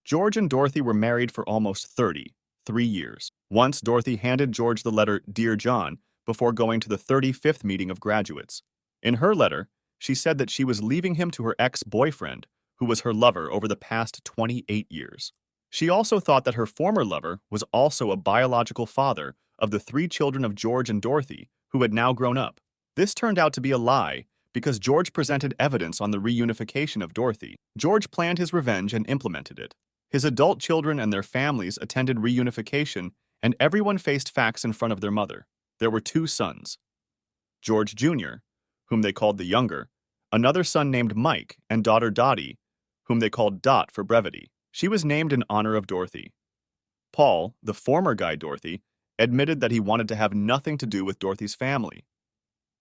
George and Dorothy were married for almost 33 years. Once, Dorothy handed George the letter Dear John before going to the 35th meeting of graduates. In her letter, she said that she was leaving him to her ex-boyfriend, who was her lover over the past 28 years. She also thought that her former lover was also a biological father of the 3 children of George and Dorothy, who had now grown up. This turned out to be a lie because George presented evidence on the reunification of Dorothy. George planned his revenge and implemented it. His adult children and their families attended reunification, and everyone faced facts in front of their mother. There were 2 sons, George Jr., whom they called the younger, another son named Mike, and daughter Dottie, whom they called Dot for brevity. She was named in honor of Dorothy. Paul, the former guy Dorothy, admitted that he wanted to have nothing to do with Dorothy's family.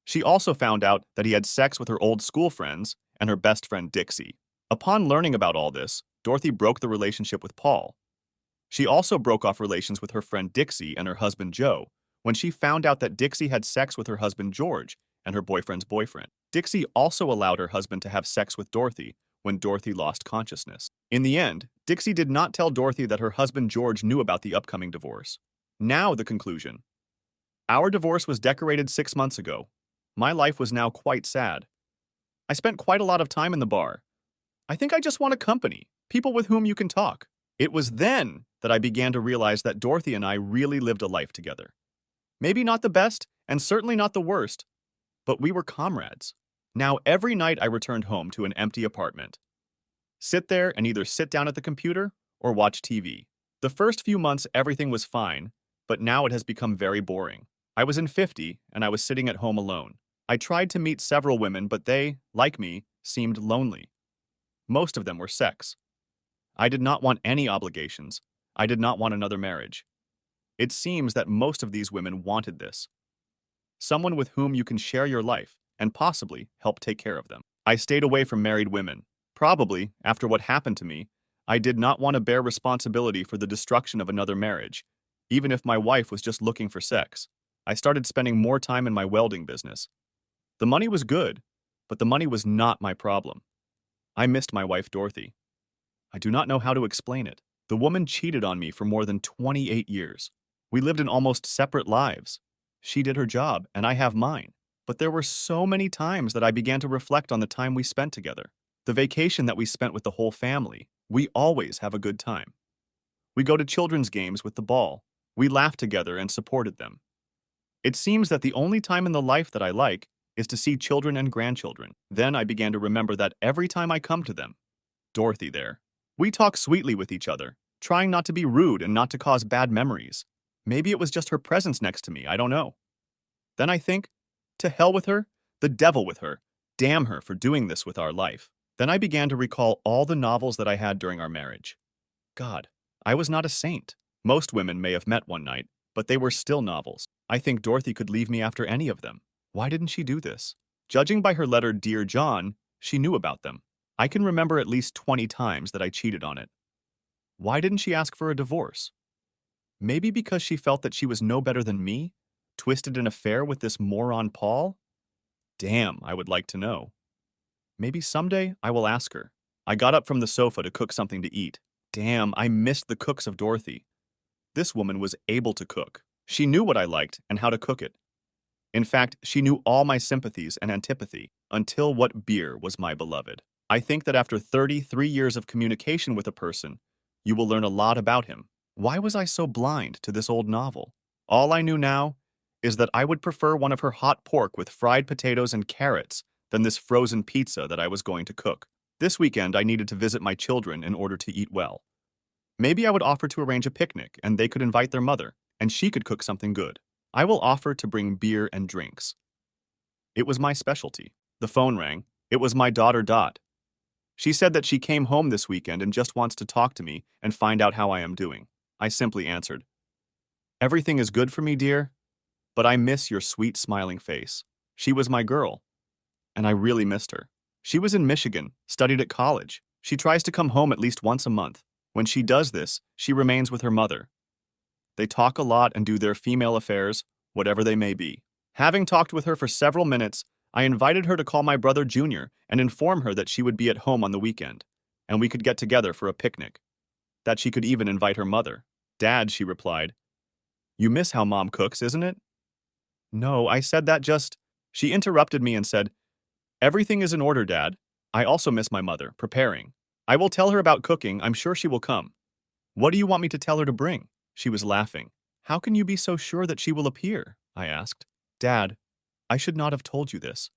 She also found out that he had sex with her old school friends and her best friend Dixie. Upon learning about all this, Dorothy broke the relationship with Paul. She also broke off relations with her friend Dixie and her husband Joe when she found out that Dixie had sex with her husband George and her boyfriend's boyfriend. Dixie also allowed her husband to have sex with Dorothy when Dorothy lost consciousness. In the end, Dixie did not tell Dorothy that her husband George knew about the upcoming divorce. Now the conclusion. Our divorce was decorated 6 months ago. My life was now quite sad. I spent quite a lot of time in the bar. I think I just want a company, people with whom you can talk. It was then that I began to realize that Dorothy and I really lived a life together. Maybe not the best, and certainly not the worst, but we were comrades. Now every night I returned home to an empty apartment. Sit there and either sit down at the computer or watch TV. The first few months everything was fine, but now it has become very boring. I was in 50 and I was sitting at home alone. I tried to meet several women, but they, like me, seemed lonely. Most of them were sex. I did not want any obligations. I did not want another marriage. It seems that most of these women wanted this. Someone with whom you can share your life and possibly help take care of them. I stayed away from married women. Probably, after what happened to me, I did not want to bear responsibility for the destruction of another marriage, even if my wife was just looking for sex. I started spending more time in my welding business. The money was good, but the money was not my problem. I missed my wife Dorothy. I do not know how to explain it. The woman cheated on me for more than 28 years. We lived in almost separate lives. She did her job, and I have mine. But there were so many times that I began to reflect on the time we spent together. The vacation that we spent with the whole family. We always have a good time. We go to children's games with the ball. We laughed together and supported them. It seems that the only time in the life that I like is to see children and grandchildren. Then I began to remember that every time I come to them, Dorothy there. We talk sweetly with each other, trying not to be rude and not to cause bad memories. Maybe it was just her presence next to me, I don't know. Then I think, to hell with her, the devil with her, damn her for doing this with our life. Then I began to recall all the novels that I had during our marriage. God, I was not a saint. Most women may have met one night, but they were still novels. I think Dorothy could leave me after any of them. Why didn't she do this? Judging by her letter Dear John, she knew about them. I can remember at least 20 times that I cheated on it. Why didn't she ask for a divorce? Maybe because she felt that she was no better than me, twisted an affair with this moron Paul? Damn, I would like to know. Maybe someday I will ask her. I got up from the sofa to cook something to eat. Damn, I missed the cooks of Dorothy. This woman was able to cook. She knew what I liked and how to cook it. In fact, she knew all my sympathies and antipathy, until what beer was my beloved. I think that after 33 years of communication with a person, you will learn a lot about him. Why was I so blind to this old novel? All I knew now is that I would prefer one of her hot pork with fried potatoes and carrots than this frozen pizza that I was going to cook. This weekend, I needed to visit my children in order to eat well. Maybe I would offer to arrange a picnic and they could invite their mother, and she could cook something good. I will offer to bring beer and drinks. It was my specialty. The phone rang. It was my daughter Dot. She said that she came home this weekend and just wants to talk to me and find out how I am doing. I simply answered, "Everything is good for me, dear, but I miss your sweet smiling face." She was my girl, and I really missed her. She was in Michigan, studied at college. She tries to come home at least once a month. When she does this, she remains with her mother. They talk a lot and do their female affairs, whatever they may be. Having talked with her for several minutes, I invited her to call my brother Junior and inform her that she would be at home on the weekend, and we could get together for a picnic. that she could even invite her mother. Dad, she replied, you miss how Mom cooks, isn't it? No, I said that just. She interrupted me and said, everything is in order, Dad. I also miss my mother, preparing. I will tell her about cooking, I'm sure she will come. What do you want me to tell her to bring? She was laughing. How can you be so sure that she will appear? I asked. Dad, I should not have told you this.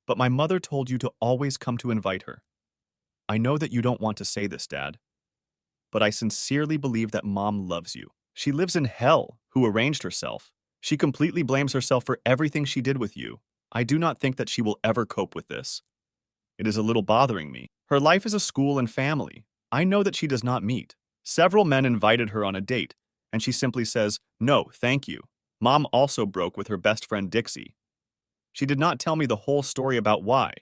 But my mother told you to always come to invite her. I know that you don't want to say this, Dad, but I sincerely believe that Mom loves you. She lives in hell, who arranged herself. She completely blames herself for everything she did with you. I do not think that she will ever cope with this. It is a little bothering me. Her life is a school and family. I know that she does not meet. Several men invited her on a date, and she simply says, no, thank you. Mom also broke with her best friend Dixie. She did not tell me the whole story about why,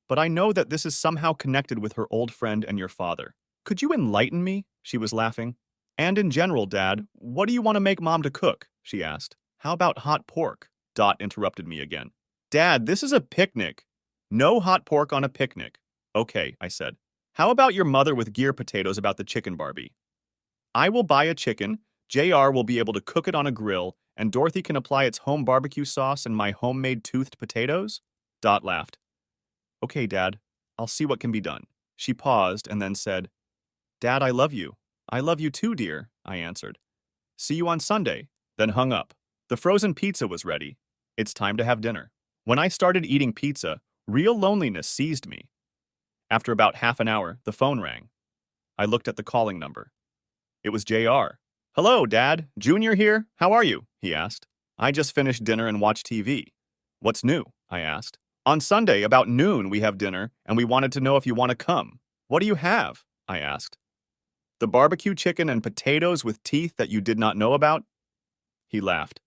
but I know that this is somehow connected with her old friend and your father. Could you enlighten me? She was laughing. And in general, Dad, what do you want to make Mom to cook? She asked. How about hot pork? Dot interrupted me again. Dad, this is a picnic. No hot pork on a picnic. Okay, I said. How about your mother with gear potatoes about the chicken Barbie? I will buy a chicken, JR will be able to cook it on a grill, and Dorothy can apply its home barbecue sauce and my homemade toothed potatoes? Dot laughed. Okay, Dad, I'll see what can be done. She paused and then said, Dad, I love you. I love you too, dear, I answered. See you on Sunday, then hung up. The frozen pizza was ready. It's time to have dinner. When I started eating pizza, real loneliness seized me. After about half an hour, the phone rang. I looked at the calling number. It was JR. Hello, Dad. Junior here. How are you? He asked. I just finished dinner and watched TV. What's new? I asked. On Sunday, about noon, we have dinner, and we wanted to know if you want to come. What do you have? I asked. The barbecue chicken and potatoes with teeth that you did not know about? He laughed.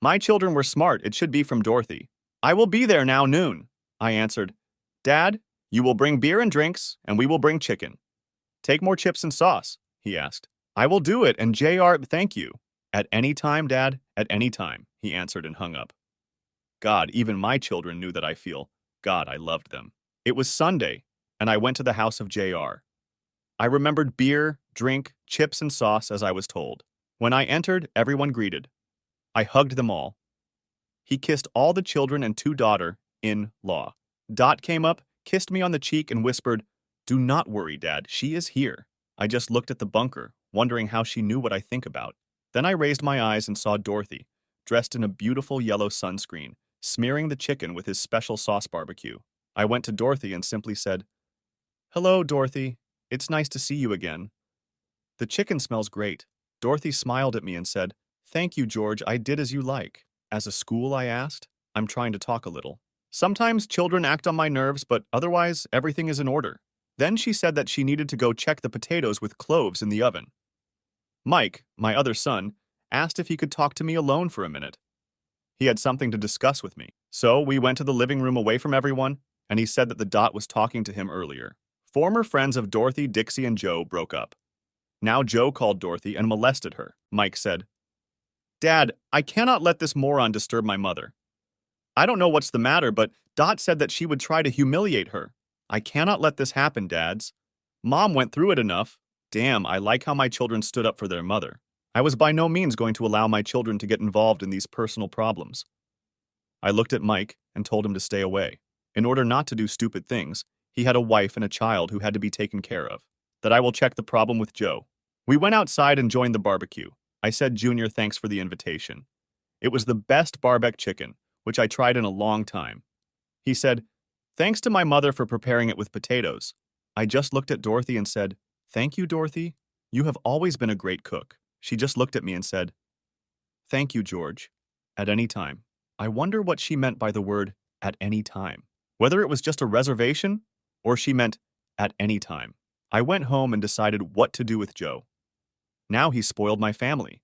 My children were smart. It should be from Dorothy. I will be there now noon. I answered. Dad, you will bring beer and drinks, and we will bring chicken. Take more chips and sauce, he asked. I will do it, and JR, thank you. At any time, Dad, at any time, he answered and hung up. God, even my children knew that I feel. God, I loved them. It was Sunday, and I went to the house of JR. I remembered beer, drink, chips, and sauce as I was told. When I entered, everyone greeted. I hugged them all. He kissed all the children and 2 daughter-in-law. Dot came up, kissed me on the cheek, and whispered, Do not worry, Dad, she is here. I just looked at the bunker, wondering how she knew what I think about. Then I raised my eyes and saw Dorothy, dressed in a beautiful yellow sunscreen, smearing the chicken with his special sauce barbecue. I went to Dorothy and simply said, Hello, Dorothy. It's nice to see you again. The chicken smells great. Dorothy smiled at me and said, Thank you, George, I did as you like. As a school, I asked. I'm trying to talk a little. Sometimes children act on my nerves, but otherwise, everything is in order. Then she said that she needed to go check the potatoes with cloves in the oven. Mike, my other son, asked if he could talk to me alone for a minute. He had something to discuss with me. So we went to the living room away from everyone, and he said that the Dot was talking to him earlier. Former friends of Dorothy, Dixie, and Joe broke up. Now Joe called Dorothy and molested her. Mike said, Dad, I cannot let this moron disturb my mother. I don't know what's the matter, but Dot said that she would try to humiliate her. I cannot let this happen, Dads. Mom went through it enough. Damn, I like how my children stood up for their mother. I was by no means going to allow my children to get involved in these personal problems. I looked at Mike and told him to stay away. In order not to do stupid things, he had a wife and a child who had to be taken care of. That I will check the problem with Joe. We went outside and joined the barbecue. I said, Junior, thanks for the invitation. It was the best barbecue chicken, which I tried in a long time. He said, Thanks to my mother for preparing it with potatoes. I just looked at Dorothy and said, Thank you, Dorothy. You have always been a great cook. She just looked at me and said, Thank you, George. At any time. I wonder what she meant by the word, at any time. Whether it was just a reservation, or she meant, at any time. I went home and decided what to do with Joe. Now he's spoiled my family.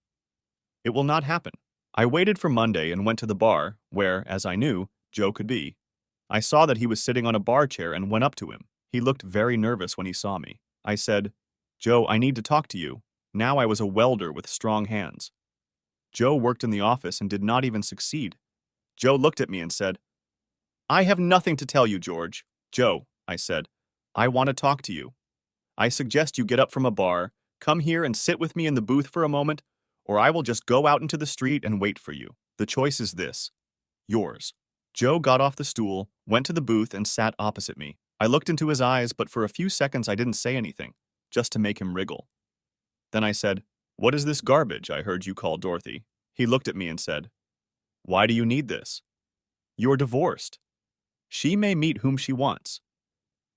It will not happen. I waited for Monday and went to the bar, where, as I knew, Joe could be. I saw that he was sitting on a bar chair and went up to him. He looked very nervous when he saw me. I said, Joe, I need to talk to you. Now I was a welder with strong hands. Joe worked in the office and did not even succeed. Joe looked at me and said, I have nothing to tell you, George. Joe, I said, I want to talk to you. I suggest you get up from a bar, Come here and sit with me in the booth for a moment, or I will just go out into the street and wait for you. The choice is this. Yours. Joe got off the stool, went to the booth, and sat opposite me. I looked into his eyes, but for a few seconds I didn't say anything, just to make him wriggle. Then I said, "What is this garbage I heard you call Dorothy?" He looked at me and said, "Why do you need this? You are divorced. She may meet whom she wants.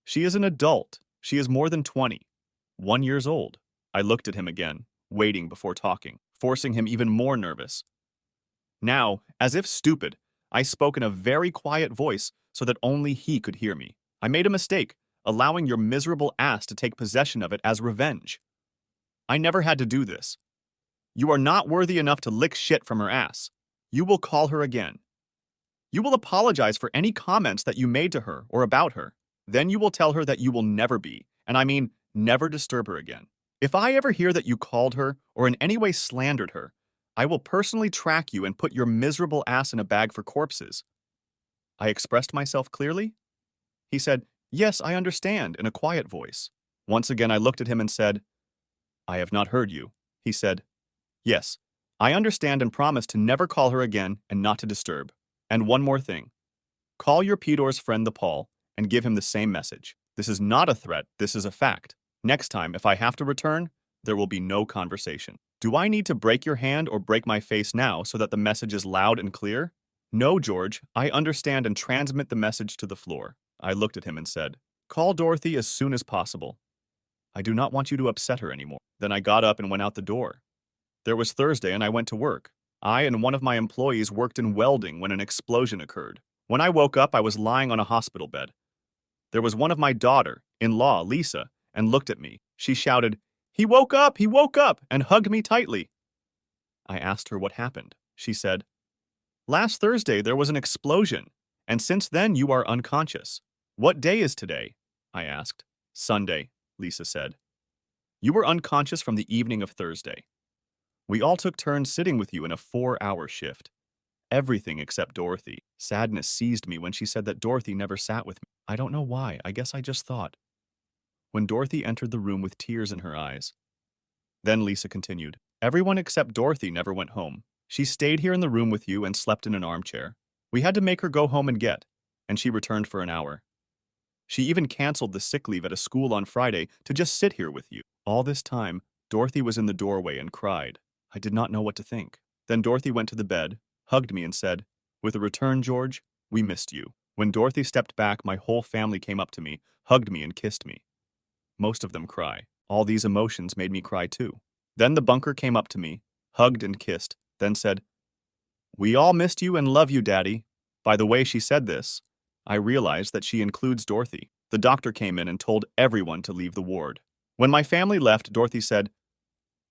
She is an adult. She is more than 20. 1 year old." I looked at him again, waiting before talking, forcing him even more nervous. Now, as if stupid, I spoke in a very quiet voice so that only he could hear me. "I made a mistake, allowing your miserable ass to take possession of it as revenge. I never had to do this. You are not worthy enough to lick shit from her ass. You will call her again. You will apologize for any comments that you made to her or about her. Then you will tell her that you will never be, and I mean never disturb her again. If I ever hear that you called her or in any way slandered her, I will personally track you and put your miserable ass in a bag for corpses." I expressed myself clearly? He said, "Yes, I understand," in a quiet voice. Once again I looked at him and said, "I have not heard you." He said, "Yes, I understand and promise to never call her again and not to disturb. And one more thing. Call your Pedor's friend the Paul and give him the same message. This is not a threat, this is a fact. Next time, if I have to return, there will be no conversation. Do I need to break your hand or break my face now so that the message is loud and clear?" "No, George, I understand and transmit the message to the floor." I looked at him and said, "Call Dorothy as soon as possible. I do not want you to upset her anymore." Then I got up and went out the door. There was Thursday and I went to work. I and one of my employees worked in welding when an explosion occurred. When I woke up, I was lying on a hospital bed. There was one of my daughter-in-law, Lisa, and looked at me. She shouted, He woke up, and hugged me tightly. I asked her what happened. She said, "Last Thursday there was an explosion, and since then you are unconscious." "What day is today?" I asked. "Sunday," Lisa said. "You were unconscious from the evening of Thursday. We all took turns sitting with you in a 4-hour shift. Everything except Dorothy." Sadness seized me when she said that Dorothy never sat with me. I don't know why, I guess I just thought. When Dorothy entered the room with tears in her eyes. Then Lisa continued, "Everyone except Dorothy never went home. She stayed here in the room with you and slept in an armchair. We had to make her go home and she returned for an hour. She even canceled the sick leave at a school on Friday to just sit here with you. All this time, Dorothy was in the doorway and cried. I did not know what to think. Then Dorothy went to the bed, hugged me and said, 'With a return, George, we missed you.' When Dorothy stepped back, my whole family came up to me, hugged me and kissed me. Most of them cry. All these emotions made me cry too. Then the bunker came up to me, hugged and kissed, then said, 'We all missed you and love you, Daddy.' By the way she said this, I realized that she includes Dorothy. The doctor came in and told everyone to leave the ward. When my family left, Dorothy said,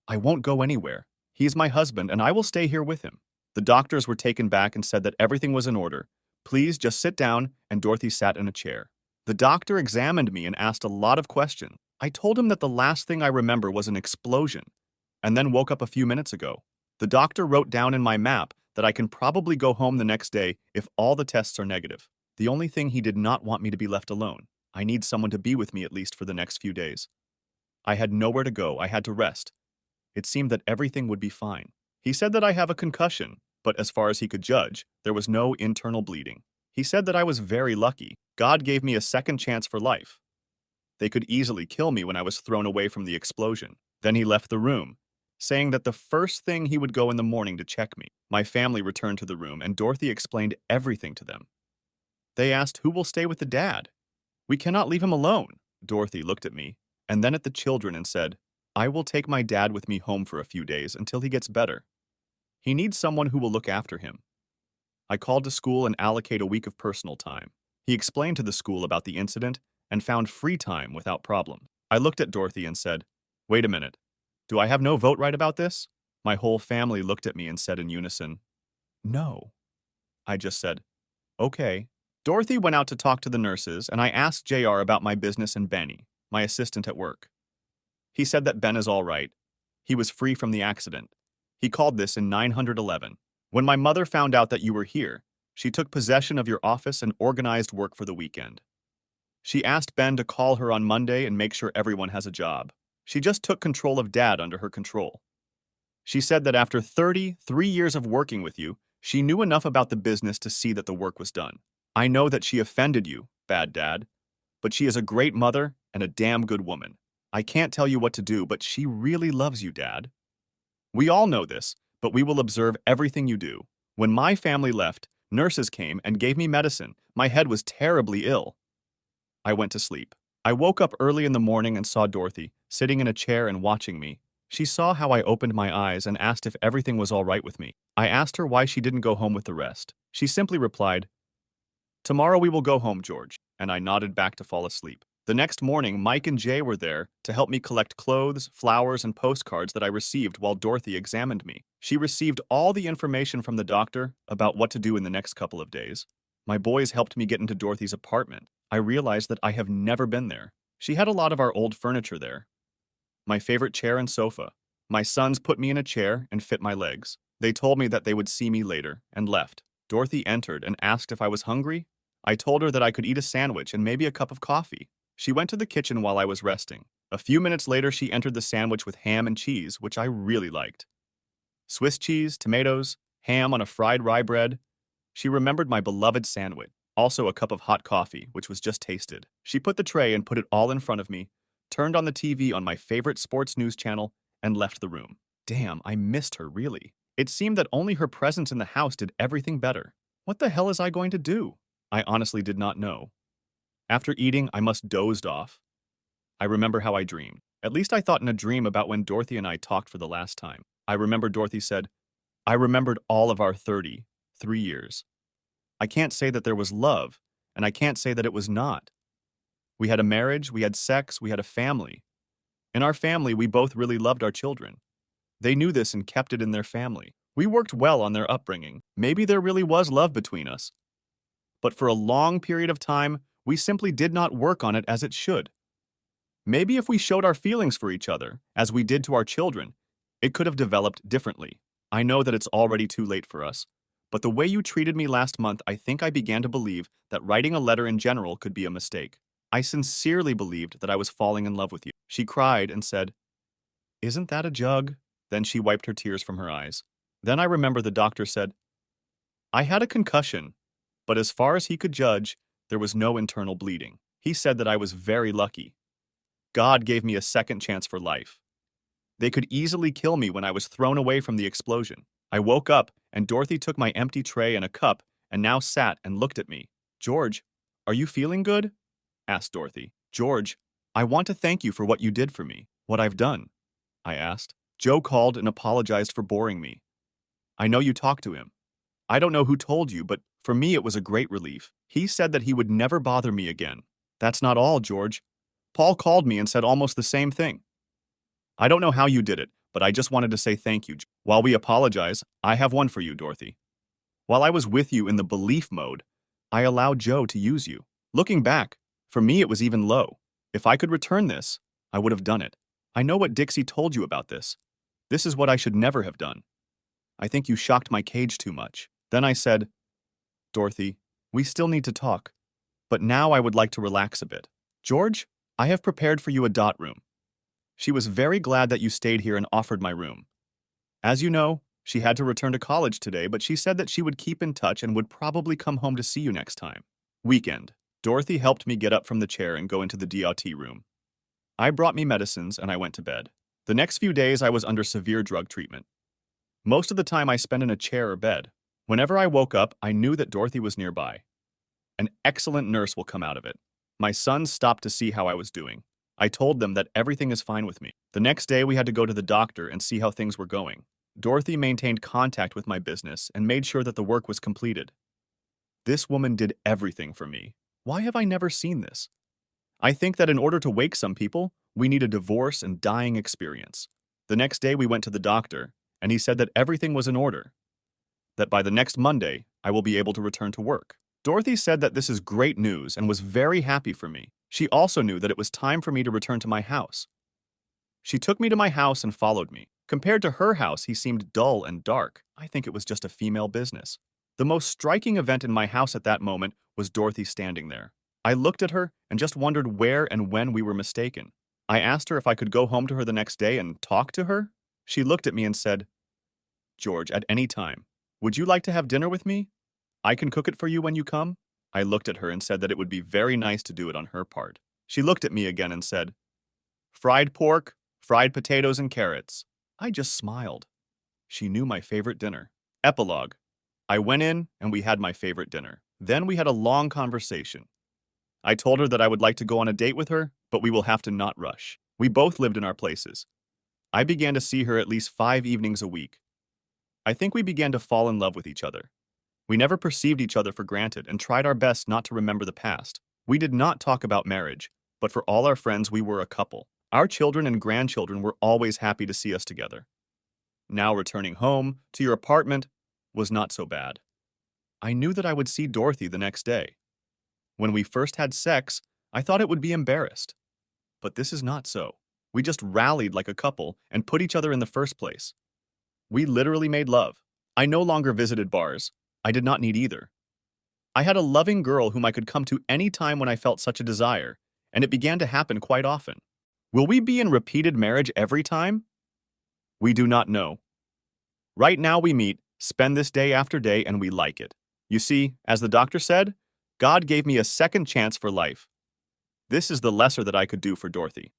'I won't go anywhere. He's my husband and I will stay here with him.' The doctors were taken back and said that everything was in order. 'Please just sit down,' and Dorothy sat in a chair. The doctor examined me and asked a lot of questions. I told him that the last thing I remember was an explosion, and then woke up a few minutes ago. The doctor wrote down in my map that I can probably go home the next day if all the tests are negative. The only thing he did not want me to be left alone. I need someone to be with me at least for the next few days. I had nowhere to go, I had to rest. It seemed that everything would be fine. He said that I have a concussion, but as far as he could judge, there was no internal bleeding. He said that I was very lucky. God gave me a second chance for life. They could easily kill me when I was thrown away from the explosion. Then he left the room, saying that the first thing he would go in the morning to check me. My family returned to the room, and Dorothy explained everything to them. They asked, who will stay with the dad? We cannot leave him alone. Dorothy looked at me, and then at the children and said, I will take my dad with me home for a few days until he gets better. He needs someone who will look after him. I called to school and allocate a week of personal time. He explained to the school about the incident and found free time without problem. I looked at Dorothy and said, wait a minute. Do I have no vote right about this? My whole family looked at me and said in unison, no. I just said, okay. Dorothy went out to talk to the nurses, and I asked JR about my business and Benny, my assistant at work. He said that Ben is all right. He was free from the accident. He called this in 911. When my mother found out that you were here, she took possession of your office and organized work for the weekend. She asked Ben to call her on Monday and make sure everyone has a job. She just took control of Dad under her control. She said that after 33 years of working with you, she knew enough about the business to see that the work was done. I know that she offended you, bad dad, but she is a great mother and a damn good woman. I can't tell you what to do, but she really loves you, Dad. We all know this, but we will observe everything you do. When my family left, nurses came and gave me medicine. My head was terribly ill. I went to sleep. I woke up early in the morning and saw Dorothy, sitting in a chair and watching me. She saw how I opened my eyes and asked if everything was all right with me. I asked her why she didn't go home with the rest. She simply replied, "Tomorrow we will go home, George," and I nodded back to fall asleep. The next morning, Mike and Jay were there to help me collect clothes, flowers, and postcards that I received while Dorothy examined me. She received all the information from the doctor about what to do in the next couple of days. My boys helped me get into Dorothy's apartment. I realized that I have never been there. She had a lot of our old furniture there. My favorite chair and sofa. My sons put me in a chair and fit my legs. They told me that they would see me later and left. Dorothy entered and asked if I was hungry. I told her that I could eat a sandwich and maybe a cup of coffee. She went to the kitchen while I was resting. A few minutes later, she entered the sandwich with ham and cheese, which I really liked. Swiss cheese, tomatoes, ham on a fried rye bread. She remembered my beloved sandwich. Also a cup of hot coffee, which was just tasted. She put the tray and put it all in front of me, turned on the TV on my favorite sports news channel, and left the room. Damn, I missed her, really. It seemed that only her presence in the house did everything better. What the hell is I going to do? I honestly did not know. After eating, I must dozed off. I remember how I dreamed. At least I thought in a dream about when Dorothy and I talked for the last time. I remember Dorothy said, "I remembered all of our 33 years. I can't say that there was love, and I can't say that it was not. We had a marriage, we had sex, we had a family. In our family, we both really loved our children. They knew this and kept it in their family. We worked well on their upbringing. Maybe there really was love between us. But for a long period of time, we simply did not work on it as it should. Maybe if we showed our feelings for each other, as we did to our children, it could have developed differently. I know that it's already too late for us, but the way you treated me last month, I think I began to believe that writing a letter in general could be a mistake. I sincerely believed that I was falling in love with you." She cried and said, "Isn't that a jug?" Then she wiped her tears from her eyes. Then I remember the doctor said, "I had a concussion, but as far as he could judge, there was no internal bleeding." He said that I was very lucky. God gave me a second chance for life. They could easily kill me when I was thrown away from the explosion. I woke up, and Dorothy took my empty tray and a cup and now sat and looked at me. "George, are you feeling good?" asked Dorothy. "George, I want to thank you for what you did for me." "What I've done?" I asked. Joe called and apologized for boring me. "I know you talked to him. I don't know who told you, but for me it was a great relief. He said that he would never bother me again." "That's not all, George. Paul called me and said almost the same thing." "I don't know how you did it, but I just wanted to say thank you. While we apologize, I have one for you, Dorothy. While I was with you in the belief mode, I allowed Joe to use you. Looking back, for me it was even low. If I could return this, I would have done it. I know what Dixie told you about this. This is what I should never have done. I think you shocked my cage too much." Then I said, "Dorothy, we still need to talk, but now I would like to relax a bit. George, I have prepared for you a dot room." She was very glad that you stayed here and offered my room. As you know, she had to return to college today, but she said that she would keep in touch and would probably come home to see you next time. Weekend. Dorothy helped me get up from the chair and go into the DOT room. I brought me medicines and I went to bed. The next few days I was under severe drug treatment. Most of the time I spent in a chair or bed. Whenever I woke up, I knew that Dorothy was nearby. An excellent nurse will come out of it. My sons stopped to see how I was doing. I told them that everything is fine with me. The next day we had to go to the doctor and see how things were going. Dorothy maintained contact with my business and made sure that the work was completed. This woman did everything for me. Why have I never seen this? I think that in order to wake some people, we need a divorce and dying experience. The next day we went to the doctor, and he said that everything was in order. That by the next Monday, I will be able to return to work. Dorothy said that this is great news and was very happy for me. She also knew that it was time for me to return to my house. She took me to my house and followed me. Compared to her house, he seemed dull and dark. I think it was just a female business. The most striking event in my house at that moment was Dorothy standing there. I looked at her and just wondered where and when we were mistaken. I asked her if I could go home to her the next day and talk to her. She looked at me and said, "George, at any time. Would you like to have dinner with me? I can cook it for you when you come." I looked at her and said that it would be very nice to do it on her part. She looked at me again and said, "Fried pork, fried potatoes, and carrots." I just smiled. She knew my favorite dinner. Epilogue. I went in and we had my favorite dinner. Then we had a long conversation. I told her that I would like to go on a date with her, but we will have to not rush. We both lived in our places. I began to see her at least 5 evenings a week. I think we began to fall in love with each other. We never perceived each other for granted and tried our best not to remember the past. We did not talk about marriage, but for all our friends, we were a couple. Our children and grandchildren were always happy to see us together. Now returning home to your apartment was not so bad. I knew that I would see Dorothy the next day. When we first had sex, I thought it would be embarrassed. But this is not so. We just rallied like a couple and put each other in the first place. We literally made love. I no longer visited bars. I did not need either. I had a loving girl whom I could come to any time when I felt such a desire, and it began to happen quite often. Will we be in repeated marriage every time? We do not know. Right now we meet, spend this day after day, and we like it. You see, as the doctor said, God gave me a second chance for life. This is the lesser that I could do for Dorothy.